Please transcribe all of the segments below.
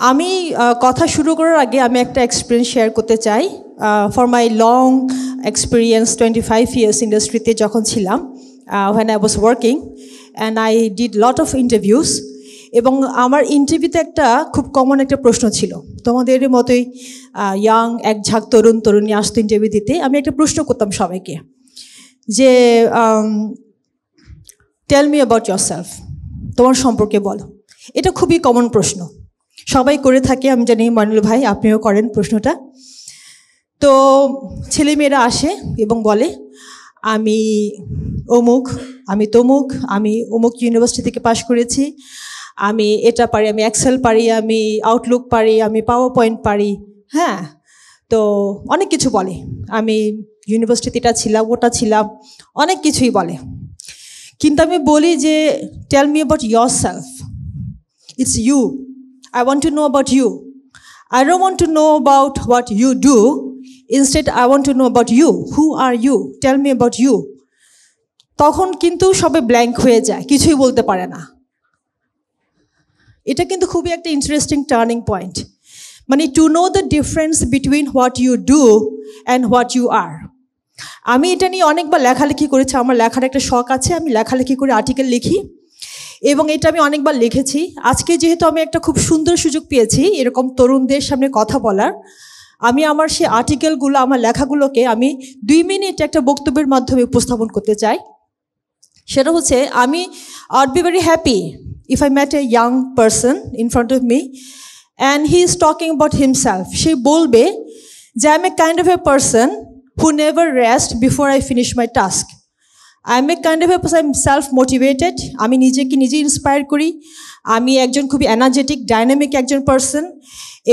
আমি কথা শুরু করার আগে আমি একটা এক্সপিরিয়েন্স শেয়ার করতে চাই। For my long experience 25 years ইন্ডাস্ট্রিতে যখন ছিলাম, when I was working and I did lot of interviews, এবং আমার ইন্টারভিউতে একটা খুব কমন একটা প্রশ্ন ছিল। তোমাদের মতোই ইয়াং এক ঝাঁক তরুণী আসতো ইন্টারভিউ দিতে। আমি একটা প্রশ্ন করতাম সবাইকে যে টেল মি অ্যাবাউট ইয়োরসেলফ, তোমার সম্পর্কে বলো। এটা খুবই কমন প্রশ্ন, সবাই করে থাকে। আমি জানি মনিরুল ভাই আপনিও করেন প্রশ্নটা। তো ছেলেমেয়েরা আসে এবং বলে আমি অমুক, আমি তমুক, আমি অমুক ইউনিভার্সিটি থেকে পাশ করেছি, আমি এটা পারি, আমি এক্সেল পারি, আমি আউটলুক পারি, আমি পাওয়ার পয়েন্ট পারি। হ্যাঁ, তো অনেক কিছু বলে, আমি ইউনিভার্সিটিটা ছিলাম, ওটা ছিলাম, অনেক কিছুই বলে। কিন্তু আমি বলি যে tell me about yourself, it's you, I want to know about you. I don't want to know about what you do. Instead, I want to know about you. Who are you? Tell me about you. তখন কিন্তু সবে blank হয়ে যায়, কিছুই বলতে পারে না। এটা কিন্তু খুবই একটা ইন্টারেস্টিং টার্নিং পয়েন্ট। মানে to know the difference between what you do and what you are. আমি এটা নিয়ে অনেকবার লেখালেখি করেছি, আমার লেখার একটা শখ আছে, আমি লেখালেখি করে আর্টিকেল লিখি এবং এটা আমি অনেকবার লিখেছি। আজকে যেহেতু আমি একটা খুব সুন্দর সুযোগ পেয়েছি এরকম তরুণদের সামনে কথা বলার, আমি আমার সেই আর্টিকেলগুলো, আমার লেখাগুলোকে আমি 2 মিনিট একটা বক্তব্যের মাধ্যমে উপস্থাপন করতে চাই। সেটা হচ্ছে আমি I'd be very happy if I met a young person in front of me and he is talking about himself. সে বলবে যে I'm a kind of a person who never rest before I finish my task. I'm a kind of a person, I'm self-motivated. আমি নিজেকে নিজে inspire করি। আমি একজন খুবই energetic, dynamic একজন পার্সন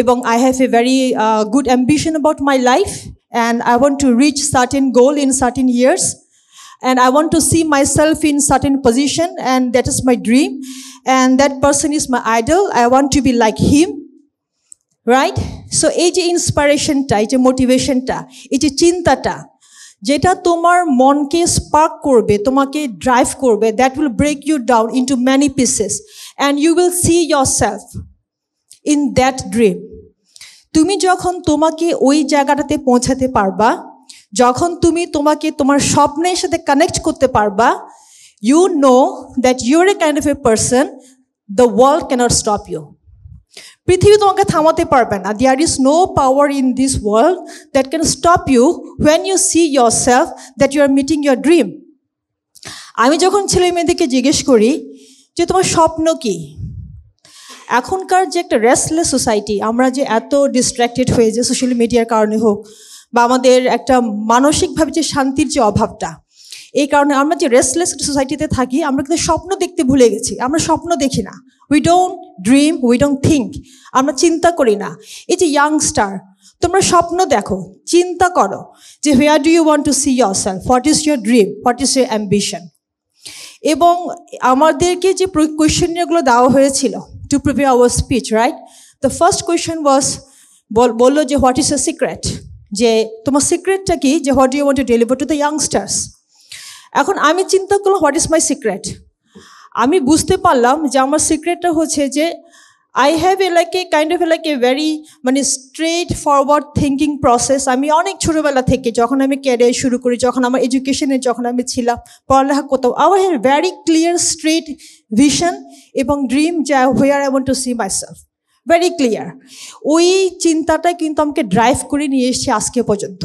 এবং I have a very good ambition about my life and I want to reach certain goal in certain years and I want to see myself in certain position and that is my dream and that person is my idol. I want to be like him. Right? So এই যে ইন্সপিরেশনটা, এই যে মোটিভেশনটা, এই যে চিন্তাটা যেটা তোমার মনকে স্পার্ক করবে, তোমাকে ড্রাইভ করবে, that will break you down into many pieces and you will see yourself in that dream. তুমি যখন তোমাকে ওই জায়গাটাতে পৌঁছাতে পারবা, যখন তুমি তোমাকে তোমার স্বপ্নের সাথে কানেক্ট করতে পারবা, you know that you're a kind of a person, the world can't stop you. পৃথিবী তোমাকে থামাতে পারবে না। There is no power in this world that can stop you when you see yourself that you are meeting your dream. আমি যখন ছেলে মেয়েদেরকে জিজ্ঞেস করি যে তোমার স্বপ্ন কী, এখনকার যে একটা রেস্টলেস সোসাইটি, আমরা যে এত ডিস্ট্র্যাক্টেড হয়ে যে সোশ্যাল মিডিয়ার কারণে হোক বা আমাদের একটা মানসিকভাবে যে শান্তির যে অভাবটা, এই কারণে আমরা যে রেস্টলেস সোসাইটিতে থাকি, আমরা কিন্তু স্বপ্ন দেখতে ভুলে গেছি। আমরা স্বপ্ন দেখি না, we don't dream, we don't think, আমরা চিন্তা করি না। এই যে ইয়াংস্টার, তোমরা স্বপ্ন দেখো, চিন্তা করো যে where do you want to see yourself, what is your dream, what is your ambition. এবং আমাদেরকে যে কোয়েশ্চেনগুলো দেওয়া হয়েছিল to prepare our speech, right, the first question was, বললো যে হোয়াট ইজ এ সিক্রেট, যে তোমার সিক্রেটটা কি, যে what do you want to deliver to the youngsters. এখন আমি চিন্তা করলাম হোয়াট ইজ মাই সিক্রেট। আমি বুঝতে পারলাম যে আমার সিক্রেটটা হচ্ছে যে I have a kind of a very মানে স্ট্রেট ফরওয়ার্ড থিঙ্কিং প্রসেস। আমি অনেক ছোটোবেলা থেকে যখন আমি ক্যারিয়ার শুরু করি, যখন আমার এডুকেশনে যখন আমি ছিলাম, পড়ালেখা করতাম, I have very clear straight vision এবং ড্রিম যে where I want to see myself, very clear. ওই চিন্তাটা কিন্তু আমাকে ড্রাইভ করে নিয়ে এসেছে আজকে পর্যন্ত।